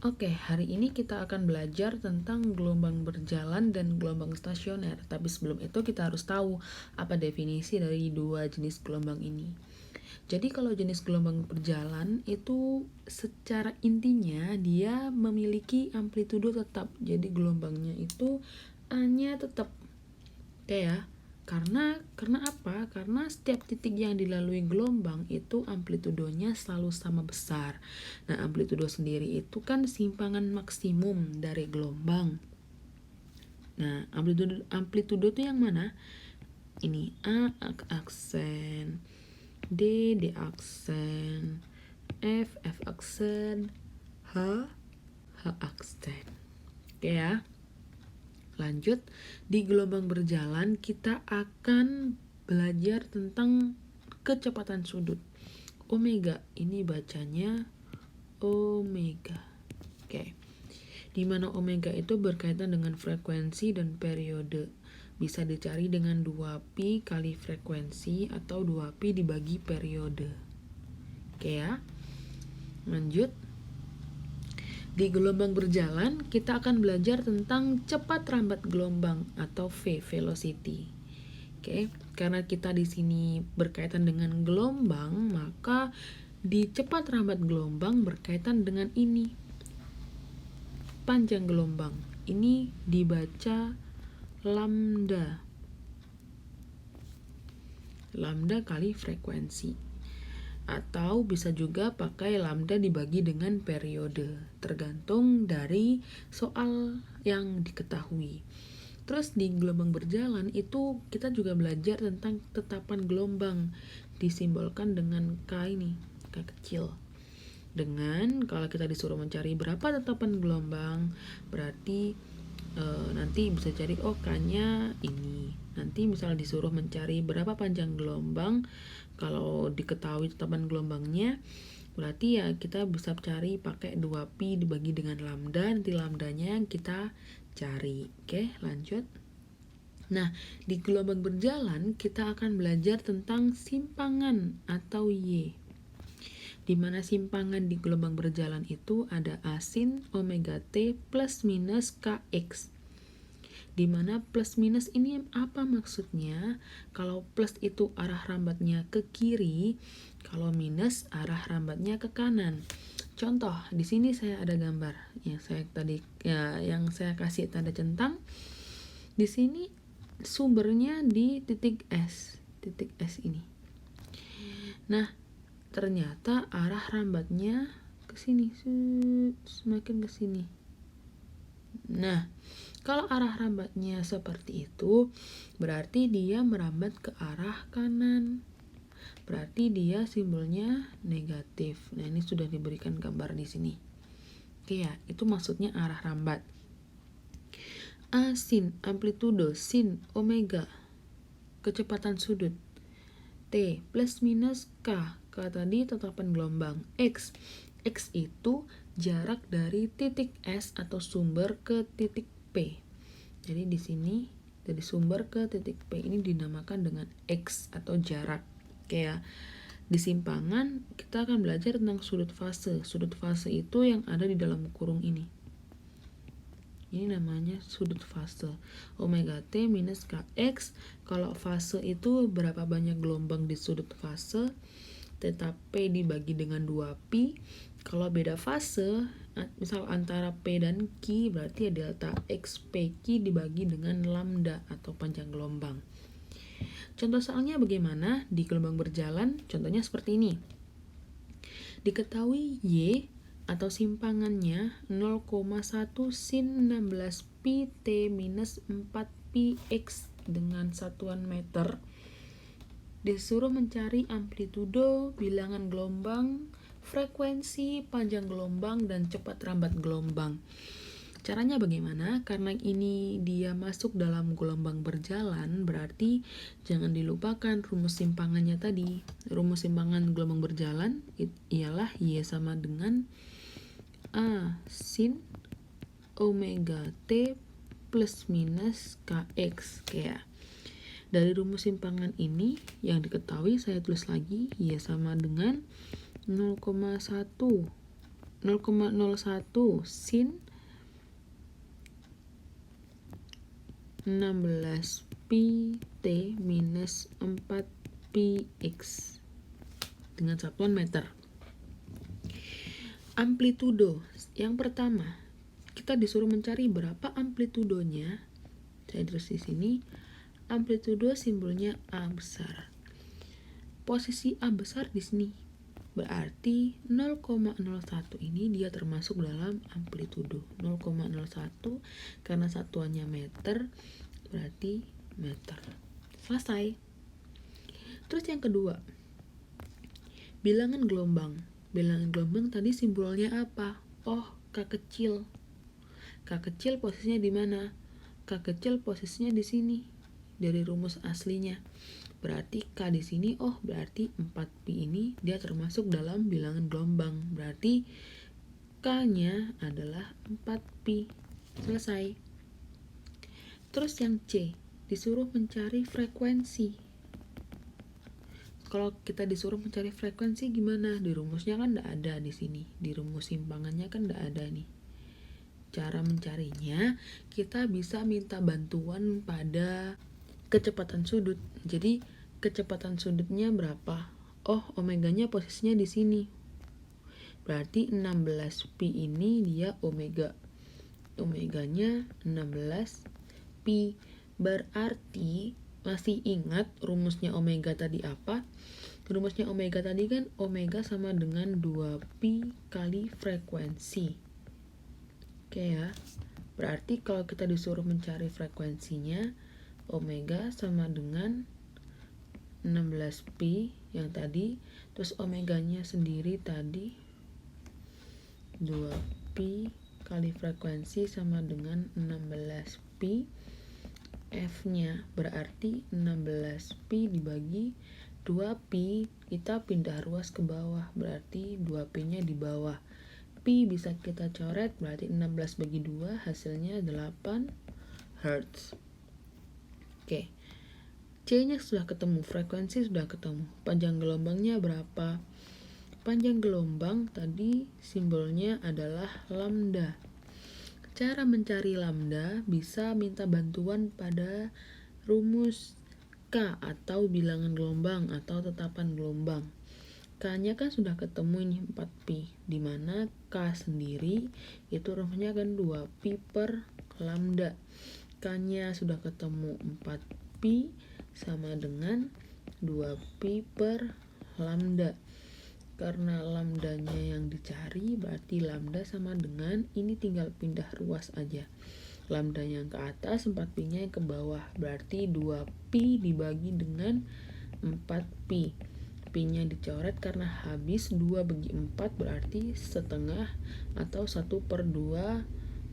Oke, hari ini kita akan belajar tentang gelombang berjalan dan gelombang stasioner. Tapi sebelum itu kita harus tahu apa definisi dari dua jenis gelombang ini. Jadi kalau jenis gelombang berjalan itu secara intinya dia memiliki amplitudo tetap. Jadi gelombangnya itu hanya tetap. Oke ya. Karena apa? Karena setiap titik yang dilalui gelombang itu amplitudonya selalu sama besar. Nah, amplitudo sendiri itu kan simpangan maksimum dari gelombang. Nah, amplitudo itu yang mana? Ini A aksen, D aksen, F aksen, H aksen. Oke ya. Lanjut, di gelombang berjalan kita akan belajar tentang kecepatan sudut. Omega, ini bacanya omega. Oke. Di mana omega itu berkaitan dengan frekuensi dan periode. Bisa dicari dengan 2pi kali frekuensi atau 2pi dibagi periode. Oke ya. Lanjut. Di gelombang berjalan, kita akan belajar tentang cepat rambat gelombang atau V, velocity. Oke, karena kita di sini berkaitan dengan gelombang, maka di cepat rambat gelombang berkaitan dengan ini. Panjang gelombang. Ini dibaca lambda. Lambda kali frekuensi. Atau bisa juga pakai lambda dibagi dengan periode, tergantung dari soal yang diketahui. Terus di gelombang berjalan itu kita juga belajar tentang tetapan gelombang, disimbolkan dengan K ini, K kecil. Dengan kalau kita disuruh mencari berapa tetapan gelombang, berarti nanti bisa cari K-nya ini. Nanti misalnya disuruh mencari berapa panjang gelombang, kalau diketahui tetapan gelombangnya, berarti ya kita bisa cari pakai 2pi dibagi dengan lambda, nanti lambdanya kita cari. Oke, lanjut. Nah, di gelombang berjalan kita akan belajar tentang simpangan atau Y. Di mana simpangan di gelombang berjalan itu ada A sin omega T plus minus Kx. Di mana plus minus ini apa maksudnya? Kalau plus itu arah rambatnya ke kiri, kalau minus arah rambatnya ke kanan. Contoh, di sini saya ada gambar yang saya kasih tanda centang. Di sini sumbernya di titik S ini. Nah, ternyata arah rambatnya ke sini, semakin ke sini. Nah, kalau arah rambatnya seperti itu, berarti dia merambat ke arah kanan. Berarti dia simbolnya negatif. Nah, ini sudah diberikan gambar di sini. Oke ya, itu maksudnya arah rambat. A sin amplitudo sin omega kecepatan sudut. T plus minus K tadi tetapan gelombang. X itu jarak dari titik S atau sumber ke titik P. Jadi di sini dari sumber ke titik P ini dinamakan dengan X atau jarak. Kayak di simpangan kita akan belajar tentang sudut fase. Sudut fase itu yang ada di dalam kurung ini. Ini namanya sudut fase. Omega T minus Kx. Kalau fase itu berapa banyak gelombang di sudut fase, theta P dibagi dengan 2pi. Kalau beda fase, misal antara P dan Q, berarti delta X PQ dibagi dengan lambda atau panjang gelombang. Contoh soalnya bagaimana di gelombang berjalan? Contohnya seperti ini. Diketahui Y atau simpangannya 0,1 sin 16 pi T minus 4 pi X dengan satuan meter. Disuruh mencari amplitudo, bilangan gelombang, frekuensi, panjang gelombang, dan cepat rambat gelombang. Caranya bagaimana? Karena ini dia masuk dalam gelombang berjalan, berarti jangan dilupakan rumus simpangannya tadi. Rumus simpangan gelombang berjalan ialah Y sama dengan A sin omega T plus minus Kx. Kayak dari rumus simpangan ini yang diketahui saya tulis lagi, Y sama dengan 0,1 0,01 sin 16 pi t minus 4 pi x dengan satuan meter. Amplitudo yang pertama, kita disuruh mencari berapa amplitudonya. Saya tulis di sini, amplitudo simbolnya A besar. Posisi A besar di sini, berarti 0,01 ini dia termasuk dalam amplitudo. 0,01 karena satuannya meter, berarti meter. Selesai. Terus yang kedua, bilangan gelombang. Bilangan gelombang tadi simbolnya apa? Oh, K kecil. K kecil posisinya di mana? K kecil posisinya di sini dari rumus aslinya. Berarti K di sini, oh berarti 4pi ini dia termasuk dalam bilangan gelombang. Berarti K-nya adalah 4pi. Selesai. Terus yang C, disuruh mencari frekuensi. Kalau kita disuruh mencari frekuensi gimana? Di rumusnya kan enggak ada di sini. Di rumus simpangannya kan enggak ada nih. Cara mencarinya, kita bisa minta bantuan pada kecepatan sudut. Jadi, kecepatan sudutnya berapa? Oh, omeganya posisinya di sini. Berarti 16pi ini dia omega. Omeganya 16pi. Berarti, masih ingat rumusnya omega tadi apa? Rumusnya omega tadi kan omega sama dengan 2pi kali frekuensi. Oke ya, berarti kalau kita disuruh mencari frekuensinya, omega sama dengan 16pi yang tadi, terus omeganya sendiri tadi 2pi kali frekuensi sama dengan 16pi. F-nya berarti 16pi dibagi 2pi, kita pindah ruas ke bawah, berarti 2pi-nya di bawah. Pi bisa kita coret, berarti 16 bagi 2 hasilnya 8 Hz. Oke. C-nya sudah ketemu, frekuensi sudah ketemu. Panjang gelombangnya berapa? Panjang gelombang tadi simbolnya adalah lambda. Cara mencari lambda bisa minta bantuan pada rumus K atau bilangan gelombang atau tetapan gelombang. K-nya kan sudah ketemu ini 4pi, di mana K sendiri itu rumusnya kan 2pi per lambda. K-nya sudah ketemu 4pi sama dengan 2pi per lambda. Karena lambdanya yang dicari, berarti lambda sama dengan, ini tinggal pindah ruas aja. Lambda yang ke atas, 4pi-nya yang ke bawah, berarti 2pi dibagi dengan 4pi. Pi-nya dicoret karena habis, 2 bagi 4 berarti setengah atau 1/2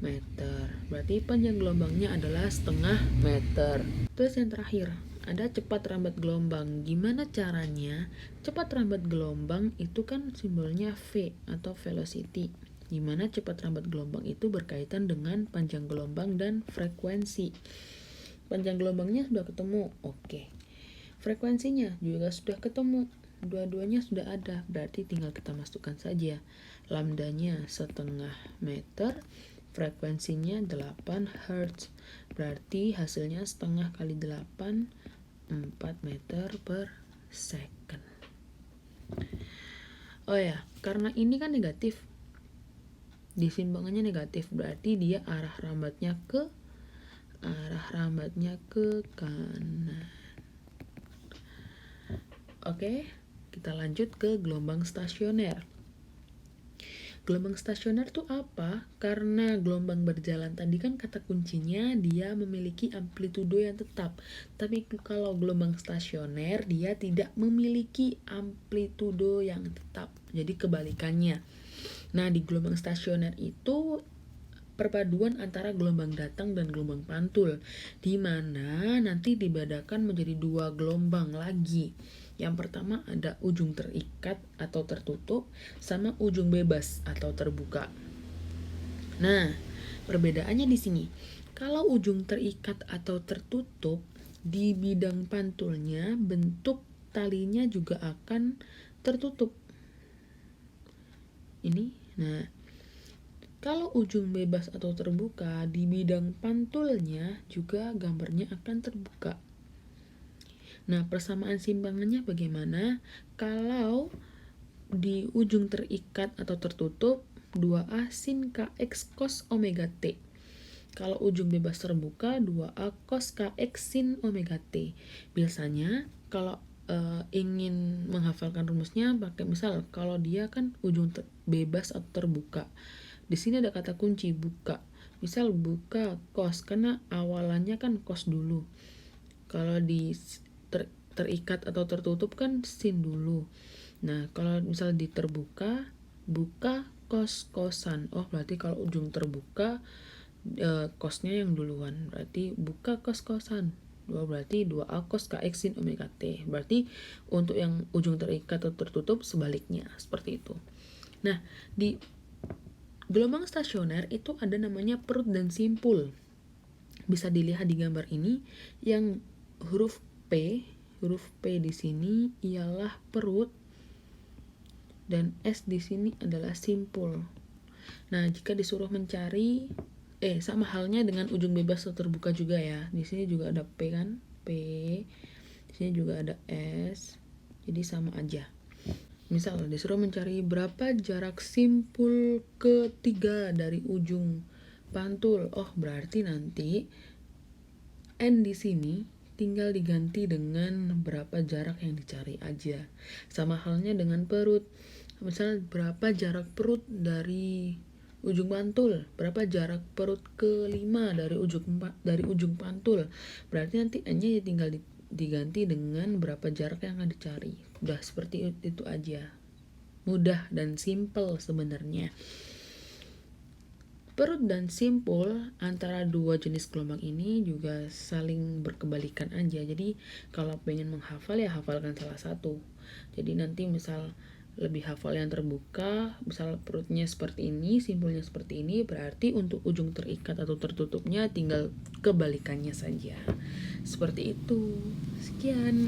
meter. Berarti panjang gelombangnya adalah setengah meter. Terus yang terakhir, ada cepat rambat gelombang. Gimana caranya? Cepat rambat gelombang itu kan simbolnya V atau velocity. Gimana cepat rambat gelombang itu berkaitan dengan panjang gelombang dan frekuensi. Panjang gelombangnya sudah ketemu, oke. Frekuensinya juga sudah ketemu. Dua-duanya sudah ada, berarti tinggal kita masukkan saja. Lambdanya setengah meter, frekuensinya 8 Hz. Berarti hasilnya setengah kali 8, 4 meter per second. Oh ya, karena ini kan negatif, disimbangannya negatif, berarti dia arah rambatnya ke kanan. Oke, kita lanjut ke gelombang stasioner. Gelombang stasioner itu apa? Karena gelombang berjalan tadi kan kata kuncinya dia memiliki amplitudo yang tetap. Tapi kalau gelombang stasioner dia tidak memiliki amplitudo yang tetap. Jadi kebalikannya. Nah, di gelombang stasioner itu perpaduan antara gelombang datang dan gelombang pantul, di mana nanti dibedakan menjadi 2 gelombang lagi. Yang pertama ada ujung terikat atau tertutup sama ujung bebas atau terbuka. Nah, perbedaannya di sini. Kalau ujung terikat atau tertutup, di bidang pantulnya bentuk talinya juga akan tertutup. Ini Nah, kalau ujung bebas atau terbuka, di bidang pantulnya juga gambarnya akan terbuka. Nah, persamaan simpangannya bagaimana? Kalau di ujung terikat atau tertutup, 2A sin KX cos omega T. Kalau ujung bebas terbuka, 2A cos KX sin omega T. Biasanya kalau ingin menghafalkan rumusnya pakai misal kalau dia kan ujung bebas atau terbuka. Di sini ada kata kunci buka. Misal buka cos karena awalannya kan cos dulu. Kalau di terikat atau tertutup kan sin dulu. Nah, kalau misal di terbuka, buka kos-kosan. Oh, berarti kalau ujung terbuka kosnya yang duluan. Berarti buka kos-kosan. Berarti 2A cos KX sin omega T. Berarti untuk yang ujung terikat atau tertutup sebaliknya. Seperti itu. Nah, di gelombang stasioner itu ada namanya perut dan simpul. Bisa dilihat di gambar ini yang huruf P di sini ialah perut dan S di sini adalah simpul. Nah, jika disuruh mencari sama halnya dengan ujung bebas atau terbuka juga ya. Di sini juga ada P kan? P. Di sini juga ada S. Jadi sama aja. Misal disuruh mencari berapa jarak simpul ketiga dari ujung pantul. Oh, berarti nanti N di sini tinggal diganti dengan berapa jarak yang dicari aja. Sama halnya dengan perut. Misal berapa jarak perut dari ujung pantul, berapa jarak perut kelima dari ujung pantul. Berarti nanti N-nya tinggal diganti dengan berapa jarak yang akan dicari. Udah seperti itu aja. Mudah dan simple sebenarnya. Perut dan simpul antara dua jenis gelombang ini juga saling berkebalikan aja. Jadi kalau pengen menghafal ya hafalkan salah satu. Jadi nanti misal lebih hafal yang terbuka, misal perutnya seperti ini, simpulnya seperti ini, berarti untuk ujung terikat atau tertutupnya tinggal kebalikannya saja. Seperti itu. Sekian.